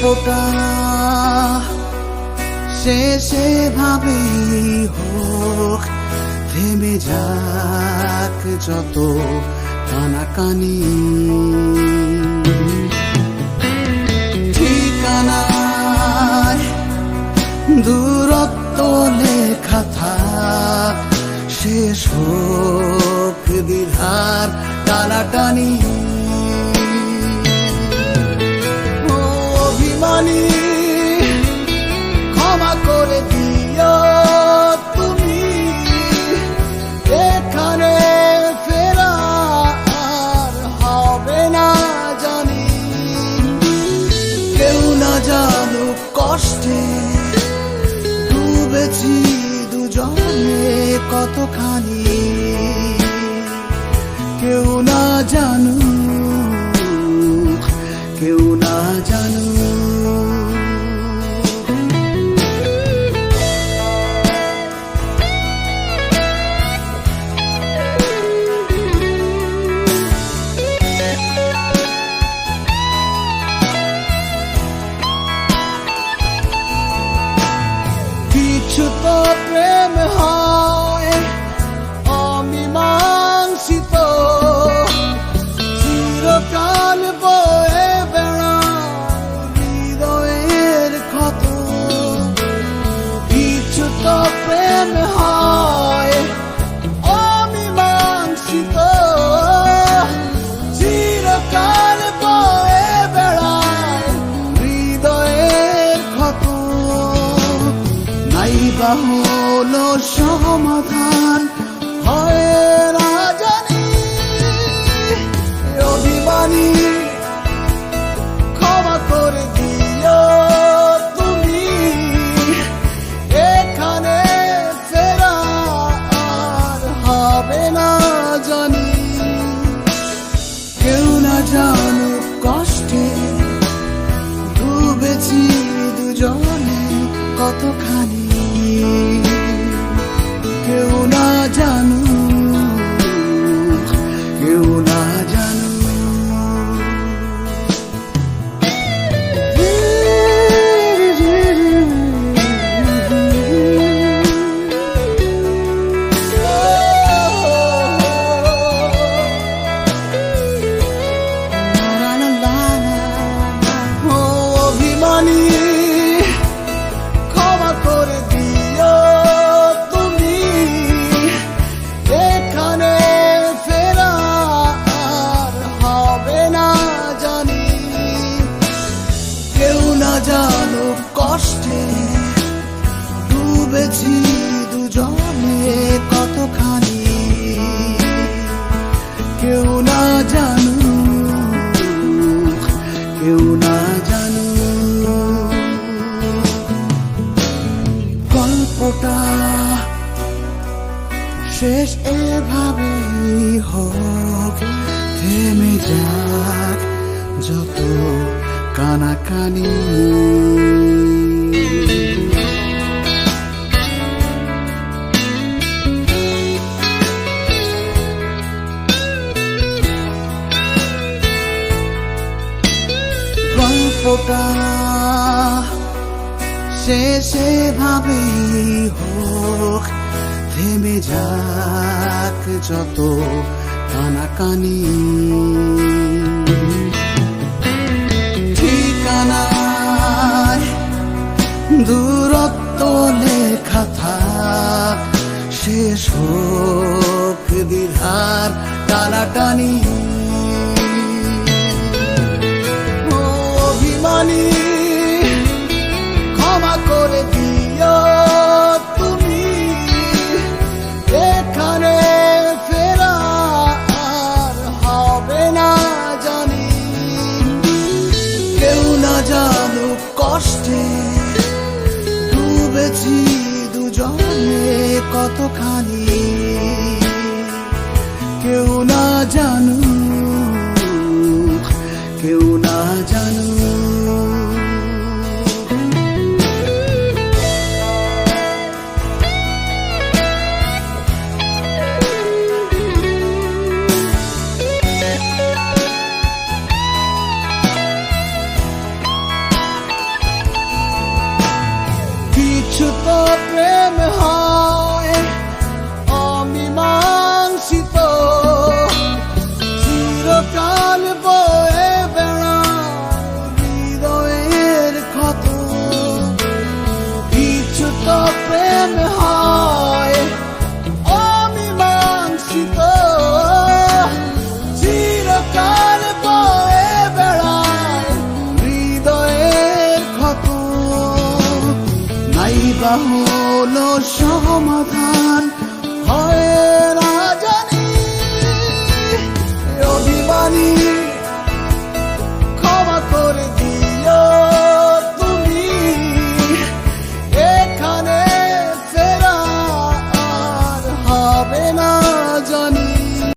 গল্পটা শেষে ভাবেই হোক, থেমে যাক যত কানাকানি। ঠিকানায় দূরত্ব লেখা থাক, শেষ হোক দ্বিধার টানাটানি। অভিমানী ক্ষমা করে দিও তুমি, এখানে ফেরা আর হবে না জানি। কেউ না জানুক কষ্টে ডুবেছি দুজনে কতখানি। কেউ না জানুক, কেউ না জানুক। কিছু তো প্রেম হয় অমীমাংসিত, চিরকাল বয়ে বেড়ায় হৃদয়ের ক্ষত। কিছু তো প্রেম হয় অমীমাংসিত, চিরকাল বয়ে বেড়ায় হৃদয়ের ক্ষত। নাইবা হলো সমাধান হয় না জানি। অভিমানী ক্ষমা করে দিও তুমি, এখানে ফেরা আর হবে না জানি। কেউ না জানুক কষ্টে ডুবেছি দুজনে কতখানি। কেউ না জানুক, কেউ না জানুক। অভিমানী ক্ষমা করে দিও তুমি, এখানে ফেরা আর হবে না জানি। কেউ না জানুক কষ্টে ডুবেছি দুজনে কতখানি। কেউ না জানুক, কেউ না জানুক। গল্পটা শেষ এভাবেই হোক, থেমে যাক যত কানাকানি। গল্পটা শেষে ভাবেই হোক, থেমে যাক যত কানাকানি। ঠিকানায় দূরত্ব লেখা থাক, শেষ হোক দ্বিধার টানাটানি। অভিমানী ক্ষমা করে দিও তুমি, এখানে ফেরা আর হবে না জানি। কেউ না জানুক কষ্টে ডুবেছি দুজনে কতখানি। কেউ না জানুক, কেউ না জানুক। কিছু তো প্রেম হয় অমীমাংসিত, চিরকাল বয়ে বেড়ায় হৃদয়ের ক্ষত। কিছু তো প্রেম হয় অমীমাংসিত, চিরকাল বয়ে বেড়ায় হৃদয়ের ক্ষত। নাইবা হলো সমাধান, হয় না জানি অভিমানী, ক্ষমা করে দিও তুমি, এখানে ফেরা আর হবে না।